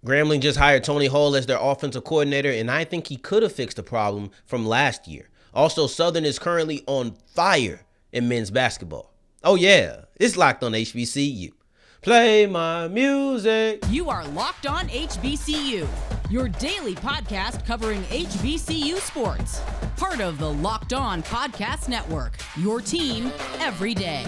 Grambling just hired Tony Hole as their offensive coordinator, and I think he could have fixed the problem from last year. Also, Southern is currently on fire in men's basketball. Oh yeah, it's Locked on HBCU. Play my music. You are Locked on HBCU, your daily podcast covering HBCU sports. Part of the Locked On Podcast Network, your team every day.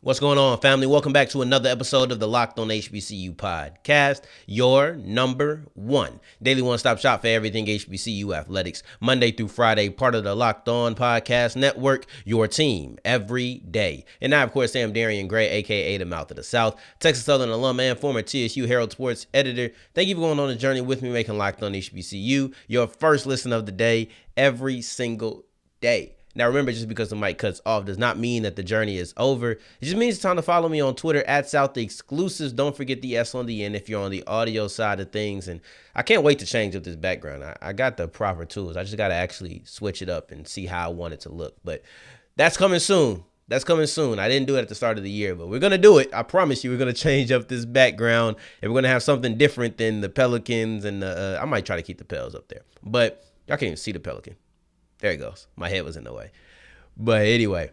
What's going on, family? Welcome back to another episode of the Locked on HBCU podcast, your number one daily one-stop shop for everything HBCU athletics, Monday through Friday, part of the Locked On Podcast Network, your team every day. And I, of course, am Darian Gray, a.k.a. the Mouth of the South, Texas Southern alum and former TSU Herald Sports editor. Thank you for going on the journey with me, making Locked on HBCU your first listen of the day every single day. Now, remember, just because the mic cuts off does not mean that the journey is over. It just means it's time to follow me on Twitter at South Exclusives. Don't forget the S on the end if you're on the audio side of things. And I can't wait to change up this background. I got the proper tools. I just got to actually switch it up and see how I want it to look. But that's coming soon. That's coming soon. I didn't do it at the start of the year, but we're going to do it. I promise you, we're going to change up this background. And we're going to have something different than the Pelicans. And I might try to keep the Pels up there. But y'all can't even see the Pelican. There it goes. My head was in the way. But anyway,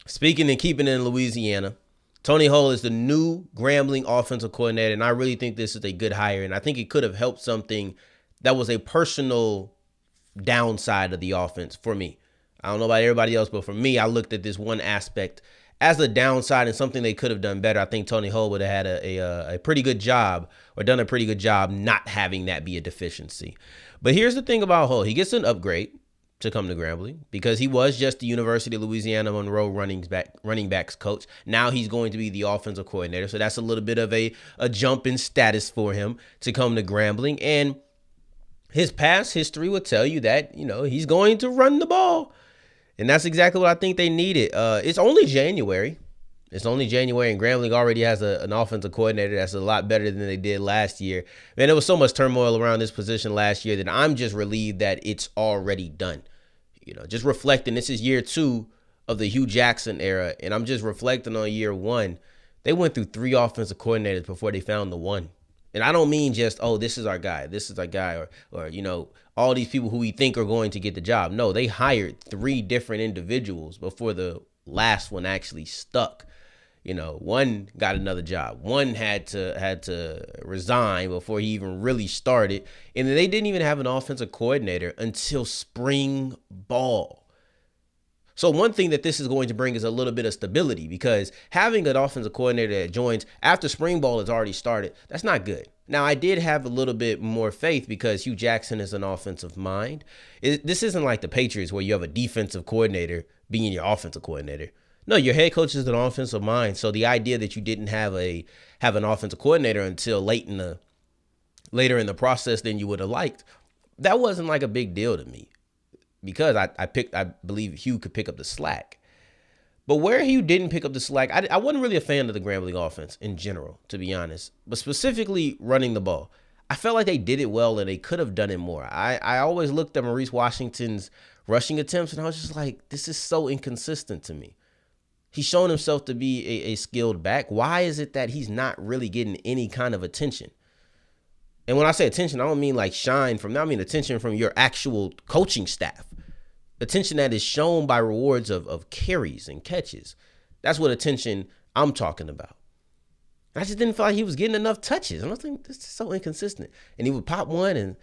speaking and keeping it in Louisiana, Tony Hole is the new Grambling offensive coordinator, and I really think this is a good hire, and I think it could have helped something that was a personal downside of the offense for me. I don't know about everybody else, but for me, I looked at this one aspect as a downside and something they could have done better. I think Tony Hole would have had a pretty good job or done a pretty good job not having that be a deficiency. But here's the thing about Hole. He gets an upgrade to come to Grambling because he was just the University of Louisiana Monroe running backs coach. Now he's going to be the offensive coordinator. So that's a little bit of a jump in status for him to come to Grambling. And his past history would tell you that, he's going to run the ball. And that's exactly what I think they needed. It's only January. And Grambling already has an offensive coordinator that's a lot better than they did last year. Man, there was so much turmoil around this position last year that I'm just relieved that it's already done. Just reflecting, this is year 2 of the Hugh Jackson era, and I'm just reflecting on year 1. They went through 3 offensive coordinators before they found the one. And I don't mean just, this is our guy, or all these people who we think are going to get the job. No, they hired 3 different individuals before the last one actually stuck. One got another job. One had to resign before he even really started. And they didn't even have an offensive coordinator until spring ball. So one thing that this is going to bring is a little bit of stability, because having an offensive coordinator that joins after spring ball has already started, that's not good. Now, I did have a little bit more faith because Hugh Jackson is an offensive mind. This isn't like the Patriots where you have a defensive coordinator being your offensive coordinator. No, your head coach is an offensive mind. So the idea that you didn't have an offensive coordinator until later in the process than you would have liked, that wasn't like a big deal to me, because I believe Hugh could pick up the slack. But where Hugh didn't pick up the slack, I wasn't really a fan of the Grambling offense in general, to be honest, but specifically running the ball. I felt like they did it well and they could have done it more. I always looked at Maurice Washington's rushing attempts and I was just like, this is so inconsistent to me. He's shown himself to be a skilled back. Why is it that he's not really getting any kind of attention? And when I say attention, I don't mean like shine from, I mean attention from your actual coaching staff. Attention that is shown by rewards of carries and catches. That's what attention I'm talking about. I just didn't feel like he was getting enough touches. And I was thinking, this is so inconsistent. And he would pop one, and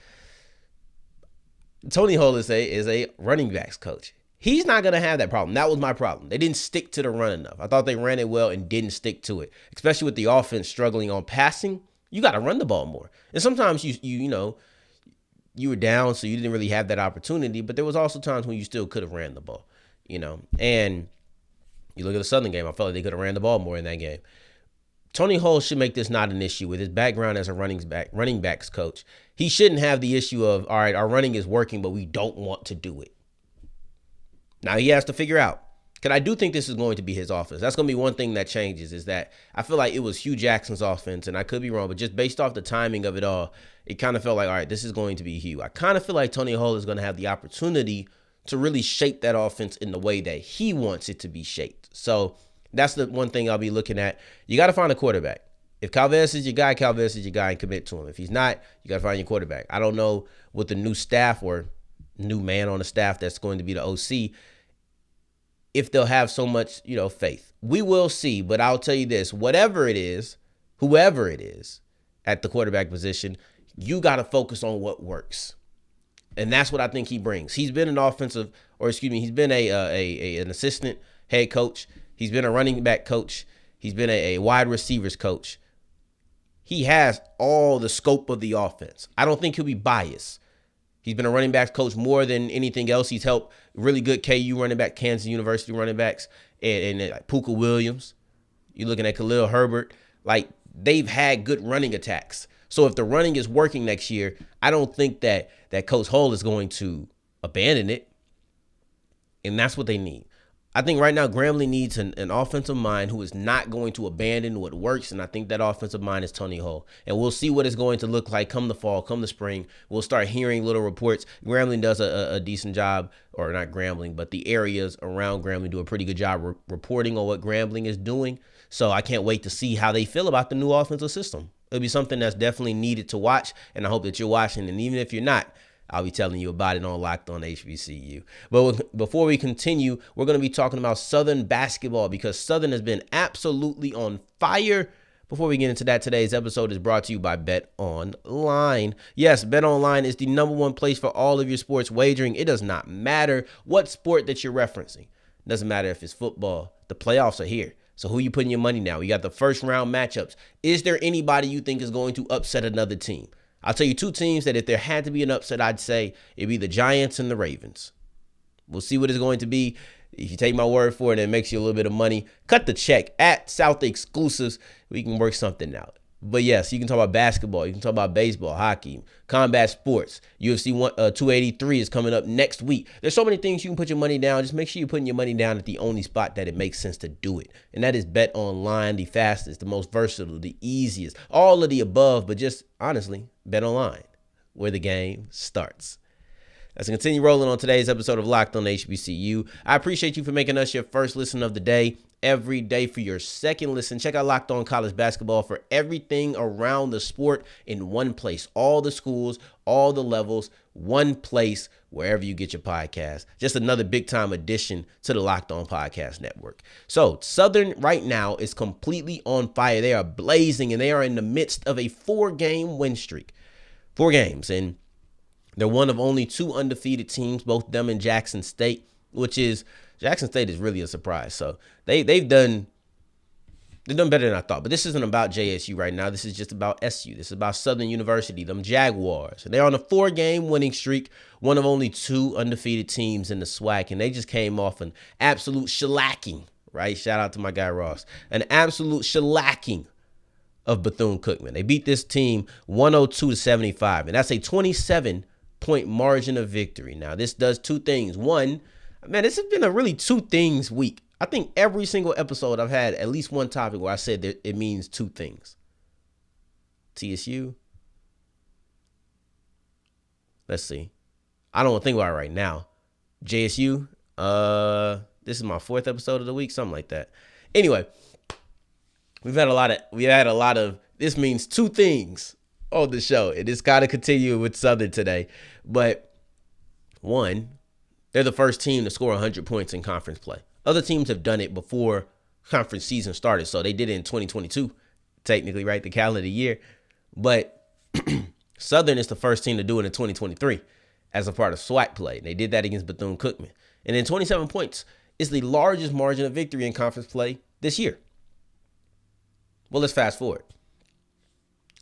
Tony Hole is a running backs coach. He's not going to have that problem. That was my problem. They didn't stick to the run enough. I thought they ran it well and didn't stick to it, especially with the offense struggling on passing. You got to run the ball more. And sometimes you were down, so you didn't really have that opportunity, but there was also times when you still could have ran the ball, And you look at the Southern game, I felt like they could have ran the ball more in that game. Tony Hole should make this not an issue with his background as a running backs coach. He shouldn't have the issue of, all right, our running is working, but we don't want to do it. Now he has to figure out, Because I do think this is going to be his offense. That's going to be one thing that changes, is that I feel like it was Hugh Jackson's offense, and I could be wrong, but just based off the timing of it all, it kind of felt like, all right, this is going to be Hugh. I kind of feel like Tony Hull is going to have the opportunity to really shape that offense in the way that he wants it to be shaped. So that's the one thing I'll be looking at. You got to find a quarterback. If Calvez is your guy, Calvez is your guy, and commit to him. If he's not, you got to find your quarterback. I don't know what the new staff or new man on the staff that's going to be the OC, if they'll have so much, faith. We will see, but I'll tell you this, whatever it is, whoever it is at the quarterback position, you got to focus on what works. And that's what I think he brings. He's been he's been an assistant head coach. He's been a running back coach. He's been a wide receivers coach. He has all the scope of the offense. I don't think he'll be biased. He's been a running backs coach more than anything else. He's helped really good KU running back, Kansas University running backs, and like Puka Williams. You're looking at Khalil Herbert. Like, they've had good running attacks. So if the running is working next year, I don't think that Coach Hull is going to abandon it. And that's what they need. I think right now Grambling needs an offensive mind who is not going to abandon what works, and I think that offensive mind is Tony Hull. And we'll see what it's going to look like come the fall, come the spring. We'll start hearing little reports. Grambling does a decent job, or not Grambling, but the areas around Grambling do a pretty good job reporting on what Grambling is doing. So I can't wait to see how they feel about the new offensive system. It'll be something that's definitely needed to watch, and I hope that you're watching. And even if you're not, I'll be telling you about it on Locked On HBCU. But before we continue, we're going to be talking about Southern basketball, because Southern has been absolutely on fire. Before we get into that, today's episode is brought to you by Bet Online. Yes, Bet Online is the number one place for all of your sports wagering. It does not matter what sport that you're referencing. It doesn't matter if it's football. The playoffs are here. So who you putting your money now? We got the first round matchups. Is there anybody you think is going to upset another team? I'll tell you two teams that if there had to be an upset, I'd say it'd be the Giants and the Ravens. We'll see what it's going to be. If you take my word for it and it makes you a little bit of money, cut the check at South Exclusives. We can work something out. But yes, you can talk about basketball. You can talk about baseball, hockey, combat sports. UFC 283 is coming up next week. There's so many things you can put your money down. Just make sure you're putting your money down at the only spot that it makes sense to do it. And that is Bet Online, the fastest, the most versatile, the easiest, all of the above. But just honestly, Bet Online, where the game starts. Let's continue rolling on today's episode of Locked On HBCU. I appreciate you for making us your first listen of the day. Every day for your second listen, check out Locked On College Basketball for everything around the sport in one place. All the schools, all the levels, one place, wherever you get your podcast. Just another big time addition to the Locked On Podcast Network. So Southern right now is completely on fire. They are blazing, and they are in the midst of a 4-game win streak. 4 games, and they're one of only 2 undefeated teams, both them and Jackson State, Jackson State is really a surprise. So they've done better than I thought. But this isn't about JSU right now. This is just about SU. This is about Southern University, them Jaguars. And they're on a 4-game winning streak, one of only 2 undefeated teams in the SWAC. And they just came off an absolute shellacking, right? Shout out to my guy Ross. An absolute shellacking of Bethune Cookman. They beat this team 102-75. And that's a 27-point margin of victory. Now, this does 2 things. One, man, this has been a really 2 things week. I think every single episode I've had at least one topic where I said that it means 2 things. TSU. Let's see. I don't want to think about it right now. JSU. This is my 4th episode of the week, something like that. Anyway, we had a lot of this means 2 things on the show. And it's got to continue with Southern today. But one, they're the first team to score 100 points in conference play. Other teams have done it before conference season started. So they did it in 2022, technically, right? The calendar year. But Southern is the first team to do it in 2023 as a part of SWAC play. They did that against Bethune Cookman. And then 27 points is the largest margin of victory in conference play this year. Well, let's fast forward.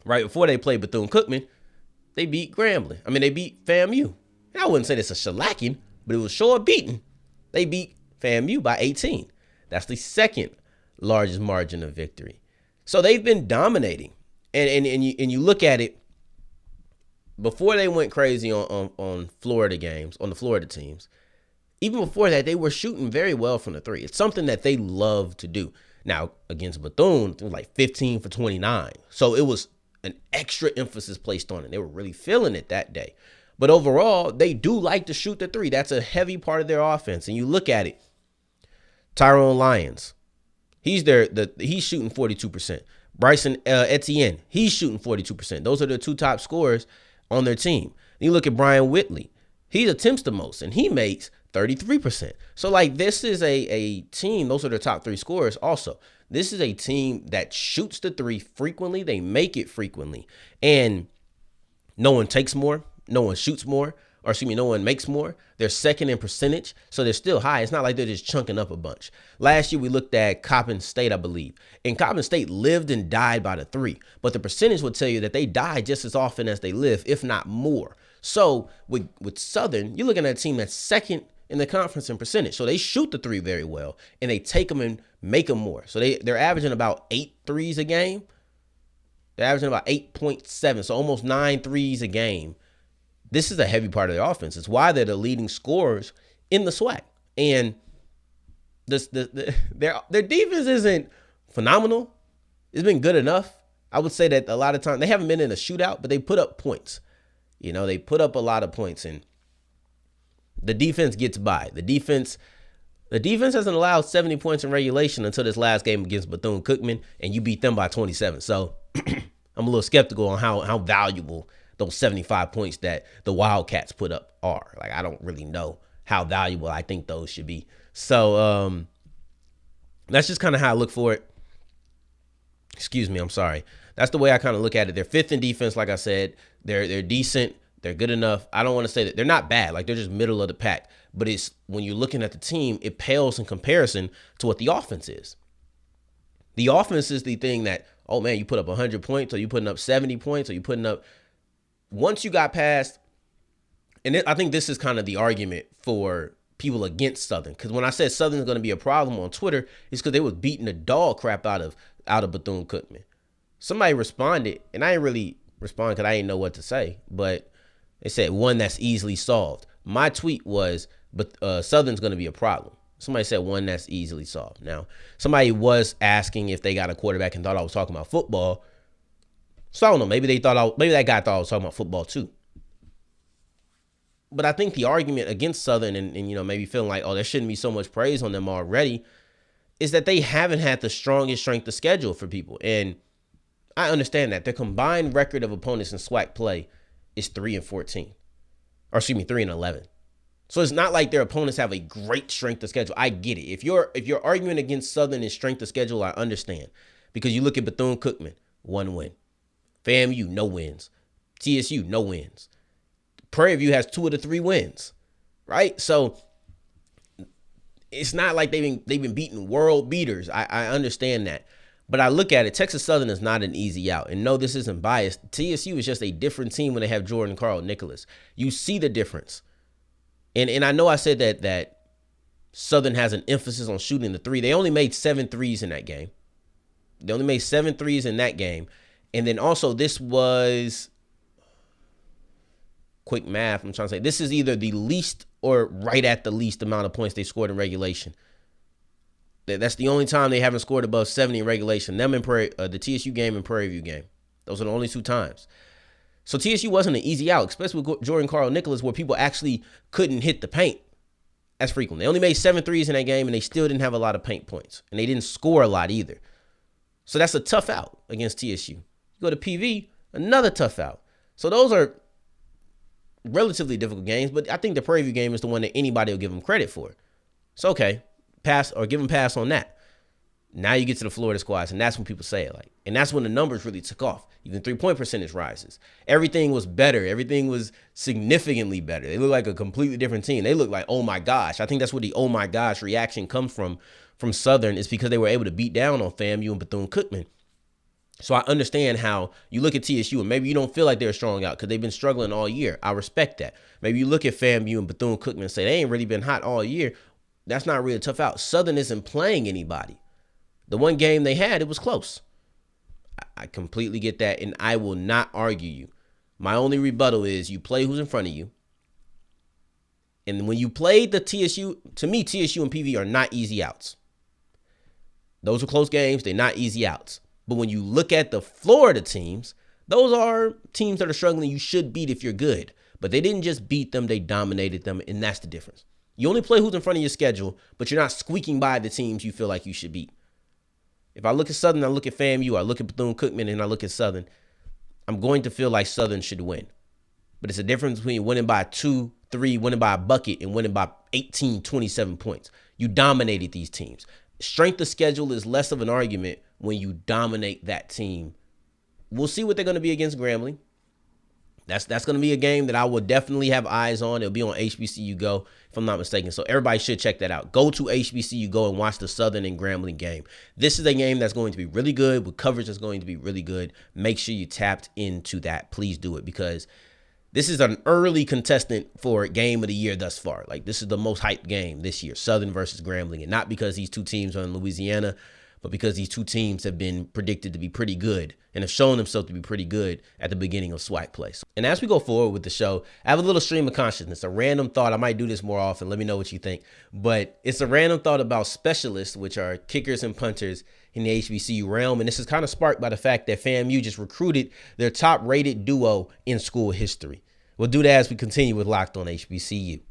Right before they played Bethune Cookman, they beat Grambling. They beat FAMU. I wouldn't say this is a shellacking, but it was short beating. They beat FAMU by 18. That's the second largest margin of victory. So they've been dominating. And you look at it, before they went crazy on Florida games, on the Florida teams, even before that, they were shooting very well from the three. It's something that they love to do. Now, against Bethune, it was like 15 for 29. So it was an extra emphasis placed on it. They were really feeling it that day. But overall, they do like to shoot the three. That's a heavy part of their offense. And you look at it, Tyrone Lyons, he's shooting 42%. Bryson Etienne, he's shooting 42%. Those are the two top scorers on their team. You look at Brian Whitley, he attempts the most, and he makes 33%. So, like, this is a team, those are the top three scorers also. This is a team that shoots the three frequently. They make it frequently. And no one takes more. No one shoots more. Or, excuse me, no one makes more. They're second in percentage, so they're still high. It's not like they're just chunking up a bunch. Last year, we looked at Coppin State, I believe. And Coppin State lived and died by the three. But the percentage would tell you that they die just as often as they live, if not more. So, with Southern, you're looking at a team that's second in the conference in percentage. So they shoot the three very well, and they take them and make them more. So they're averaging about 8 threes a game. They're averaging about 8.7, so almost 9 threes a game. This is a heavy part of their offense. It's why they're the leading scorers in the SWAC. And their defense isn't phenomenal. It's been good enough. I would say that a lot of times they haven't been in a shootout, but they put up points. You know, they put up a lot of points, and the defense gets by. The defense hasn't allowed 70 points in regulation until this last game against Bethune Cookman, and you beat them by 27. So I'm a little skeptical on how valuable those 75 points that the Wildcats put up are. Like, I don't really know how valuable I think those should be. So that's just kind of how I look for it. Excuse me, I'm sorry. That's the way I kind of look at it. They're fifth in defense, like I said. They're decent. They're good enough. I don't want to say that they're not bad. Like, they're just middle of the pack. But it's when you're looking at the team, it pales in comparison to what the offense is. The offense is the thing that, oh man, you put up 100 points, or you putting up 70 points, or you putting up. Once you got past, and I think this is kind of the argument for people against Southern, because when I said Southern's going to be a problem on Twitter, it's because they was beating the dog crap out of Bethune Cookman. Somebody responded, and I didn't really respond because I didn't know what to say, but they said one that's easily solved. My tweet was, but Southern's going to be a problem. Somebody said one that's easily solved. Now, somebody was asking if they got a quarterback and thought I was talking about football. So I don't know. Maybe that guy thought I was talking about football too. But I think the argument against Southern and you know, maybe feeling like, oh, there shouldn't be so much praise on them already, is that they haven't had the strongest strength of schedule for people. And I understand that. Their combined record of opponents in SWAC play is 3-14. Or excuse me, 3-11. So it's not like their opponents have a great strength of schedule. I get it. If your argument against Southern is strength of schedule, I understand. Because you look at Bethune Cookman, 1 win. FAMU, no wins. TSU, no wins. Prairie View has 2 of the 3 wins, right? So it's not like they've been beating world beaters. I understand that. But I look at it, Texas Southern is not an easy out. And no, this isn't biased. TSU is just a different team when they have Jordan Carl Nicholas. You see the difference. And I know I said that Southern has an emphasis on shooting the three. They only made 7 threes in that game. They only made 7 threes in that game. And then also this was, quick math, I'm trying to say, this is either the least or right at the least amount of points they scored in regulation. That's the only time they haven't scored above 70 in regulation. Them in the TSU game and Prairie View game. Those are the only 2 times. So TSU wasn't an easy out, especially with Jordan Carl Nicholas, where people actually couldn't hit the paint as frequently. They only made 7 threes in that game, and they still didn't have a lot of paint points. And they didn't score a lot either. So that's a tough out against TSU. You go to PV, another tough out. So those are relatively difficult games, but I think the Prairie View game is the one that anybody will give them credit for. So, okay, pass or give them pass on that. Now you get to the Florida squads, and that's when people say it. Like, and that's when the numbers really took off. Even 3-point percentage rises. Everything was better. Everything was significantly better. They look like a completely different team. They look like, oh my gosh. I think that's where the oh my gosh reaction comes from Southern, is because they were able to beat down on FAMU and Bethune Cookman. So I understand how you look at TSU and maybe you don't feel like they're strong out because they've been struggling all year. I respect that. Maybe you look at FAMU and Bethune Cookman and say they ain't really been hot all year. That's not really a tough out. Southern isn't playing anybody. The one game they had, it was close. I completely get that, and I will not argue you. My only rebuttal is you play who's in front of you, And when you played the TSU, to me, TSU and PV are not easy outs. Those are close games. They're not easy outs. But when you look at the Florida teams, those are teams that are struggling you should beat if you're good. But they didn't just beat them, they dominated them, and that's the difference. You only play who's in front of your schedule, but you're not squeaking by the teams you feel like you should beat. If I look at Southern, I look at FAMU, I look at Bethune Cookman, and I look at Southern, I'm going to feel like Southern should win. But it's a difference between winning by 2, 3, winning by a bucket, and winning by 18, 27 points. You dominated these teams. Strength of schedule is less of an argument when you dominate that team. We'll see what they're going to be against Grambling. That's going to be a game that I will definitely have eyes on. It'll be on HBCU Go, if I'm not mistaken. So everybody should check that out. Go to HBCU Go and watch the Southern and Grambling game. This is a game that's going to be really good with coverage that's going to be really good. Make sure you tapped into that. Please do it, because this is an early contestant for game of the year thus far. Like, this is the most hyped game this year, Southern versus Grambling. And not because these two teams are in Louisiana, but because these two teams have been predicted to be pretty good and have shown themselves to be pretty good at the beginning of SWAC play. And as we go forward with the show, I have a little stream of consciousness, a random thought. I might do this more often. Let me know what you think. But it's a random thought about specialists, which are kickers and punters in the HBCU realm. And this is kind of sparked by the fact that FAMU just recruited their top-rated duo in school history. We'll do that as we continue with Locked on HBCU.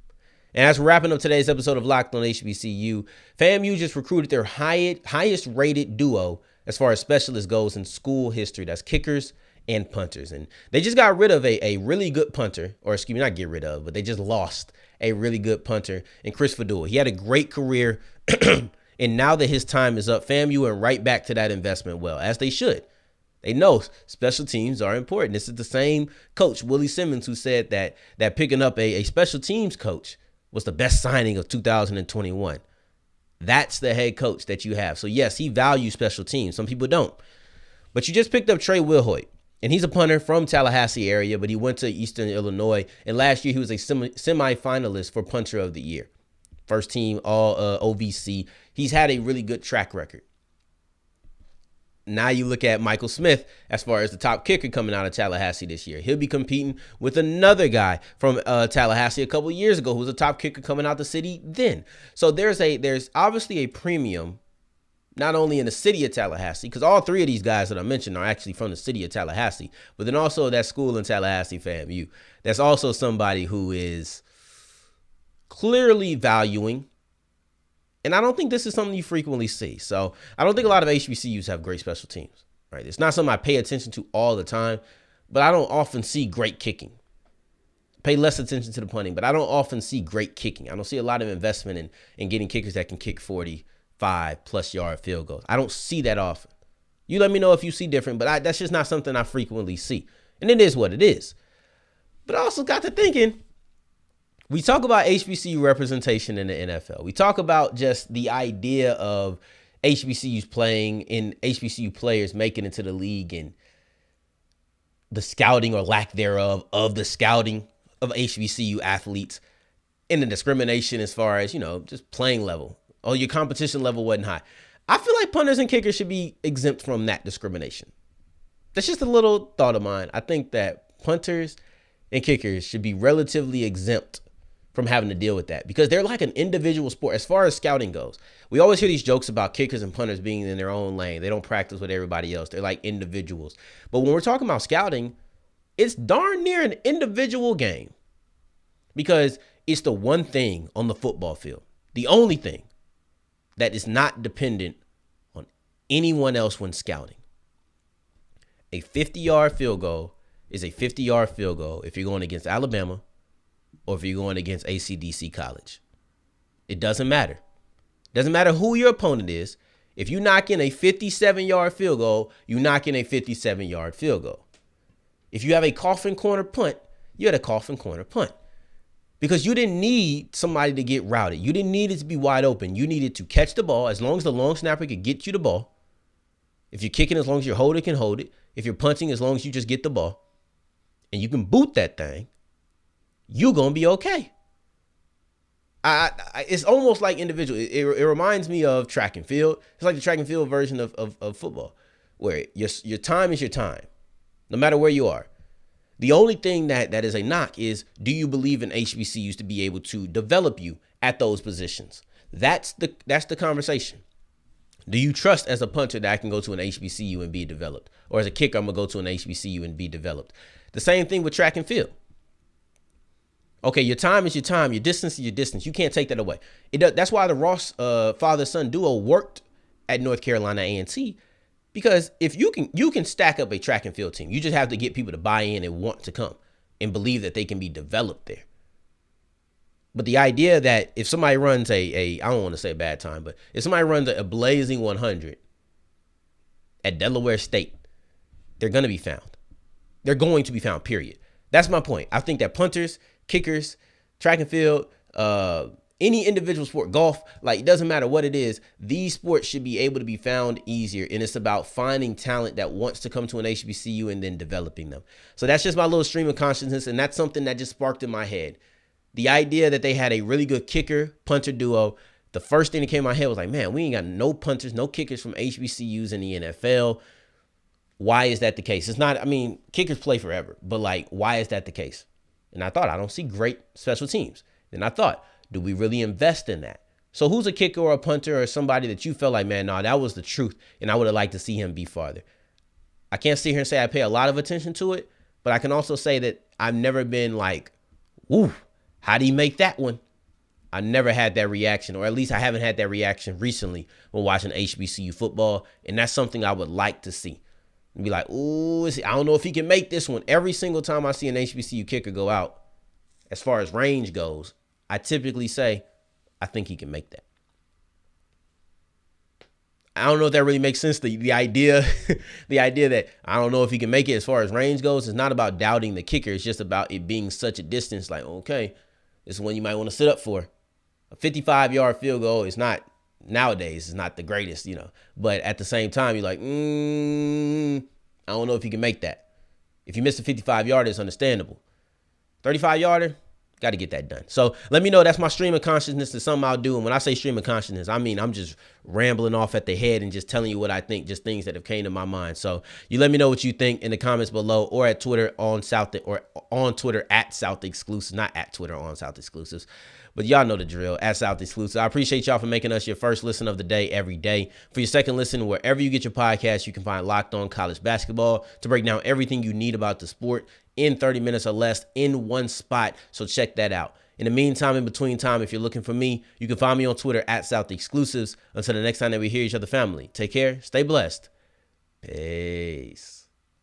And as we're wrapping up today's episode of Locked on HBCU, FAMU just recruited their highest rated duo as far as specialist goes in school history. That's kickers and punters. And they just got rid of a really good punter, or excuse me, not get rid of, but they just lost a really good punter in Chris Fadua. He had a great career. And now that his time is up, FAMU went right back to that investment well, as they should. They know special teams are important. This is the same coach, Willie Simmons, who said that picking up a special teams coach was the best signing of 2021. That's the head coach that you have. So, yes, he values special teams. Some people don't. But you just picked up Trey Wilhoit, and he's a punter from Tallahassee area, but he went to Eastern Illinois. And last year, he was a semifinalist for Punter of the Year. First team all OVC. He's had a really good track record. Now you look at Michael Smith as far as the top kicker coming out of Tallahassee this year. He'll be competing with another guy from Tallahassee a couple of years ago who was a top kicker coming out the city then. So there's obviously a premium not only in the city of Tallahassee, because all three of these guys that I mentioned are actually from the city of Tallahassee, but then also that school in Tallahassee, FAMU. That's also somebody who is clearly valuing. And I don't think this is something you frequently see. So I don't think a lot of HBCUs have great special teams, right? It's not something I pay attention to all the time, but I don't often see great kicking. Pay less attention to the punting, but I don't often see great kicking. I don't see a lot of investment in getting kickers that can kick 45+ yard field goals. I don't see that often. You let me know if you see different, but that's just not something I frequently see. And it is what it is. But I also got to thinking, we talk about HBCU representation in the NFL. We talk about just the idea of HBCUs playing and HBCU players making it to the league and the scouting or lack thereof of the scouting of HBCU athletes and the discrimination as far as, just playing level. Oh, your competition level wasn't high. I feel like punters and kickers should be exempt from that discrimination. That's just a little thought of mine. I think that punters and kickers should be relatively exempt from having to deal with that because they're like an individual sport as far as scouting goes. We always hear these jokes about kickers and punters being in their own lane. They don't practice with everybody else. They're like individuals. But when we're talking about scouting, it's darn near an individual game because it's the one thing on the football field, the only thing that is not dependent on anyone else when scouting. A 50-yard field goal is a 50-yard field goal if you're going against Alabama or if you're going against AC/DC College. It doesn't matter. It doesn't matter who your opponent is. If you knock in a 57-yard field goal, you knock in a 57-yard field goal. If you have a coffin corner punt, you had a coffin corner punt. Because you didn't need somebody to get routed. You didn't need it to be wide open. You needed to catch the ball as long as the long snapper could get you the ball. If you're kicking, as long as your holder can hold it. If you're punting, as long as you just get the ball. And you can boot that thing, you're going to be okay. It's almost like individual. It reminds me of track and field. It's like the track and field version of football, where your time is your time, no matter where you are. The only thing that is a knock is, do you believe in HBCUs to be able to develop you at those positions? That's the conversation. Do you trust as a punter that I can go to an HBCU and be developed? Or as a kicker, I'm going to go to an HBCU and be developed? The same thing with track and field. Okay, your time is your time. Your distance is your distance. You can't take that away. That's why the Ross father-son duo worked at North Carolina A&T, because if you can stack up a track and field team. You just have to get people to buy in and want to come and believe that they can be developed there. But the idea that if somebody runs I don't want to say a bad time, but if somebody runs a blazing 100 at Delaware State, they're going to be found. They're going to be found, period. That's my point. I think that punters, kickers, track and field, any individual sport, golf, like it doesn't matter what it is, these sports should be able to be found easier. And it's about finding talent that wants to come to an HBCU and then developing them. So that's just my little stream of consciousness. And that's something that just sparked in my head. The idea that they had a really good kicker punter duo, the first thing that came to my head was like, man, we ain't got no punters, no kickers from HBCUs in the NFL. Why is that the case? It's not, I mean, kickers play forever, but like, why is that the case? And I thought, I don't see great special teams. Then I thought, do we really invest in that? So who's a kicker or a punter or somebody that you felt like, man, no, that was the truth, and I would have liked to see him be farther? I can't sit here and say I pay a lot of attention to it, but I can also say that I've never been like, woo, how do you make that one? I never had that reaction, or at least I haven't had that reaction recently when watching HBCU football, and that's something I would like to see. And be like, ooh, I don't know if he can make this one. Every single time I see an HBCU kicker go out, as far as range goes, I typically say, I think he can make that. I don't know if that really makes sense. The idea that I don't know if he can make it as far as range goes is not about doubting the kicker. It's just about it being such a distance. Like, okay, this is one you might want to sit up for. A 55-yard field goal is not, nowadays, is not the greatest, But at the same time, you're like, I don't know if you can make that. If you miss a 55-yarder, it's understandable. 35-yarder, got to get that done. So let me know. That's my stream of consciousness. It's something I'll do. And when I say stream of consciousness, I mean I'm just rambling off at the head and just telling you what I think, just things that have came to my mind. So you let me know what you think in the comments below, or at Twitter on Twitter at South Exclusives, not at Twitter on South Exclusives. But y'all know the drill, at South Exclusives. I appreciate y'all for making us your first listen of the day every day. For your second listen, wherever you get your podcast, you can find Locked On College Basketball to break down everything you need about the sport in 30 minutes or less in one spot. So check that out. In the meantime, in between time, if you're looking for me, you can find me on Twitter at South Exclusives. Until the next time that we hear each other, family, take care, stay blessed. Peace.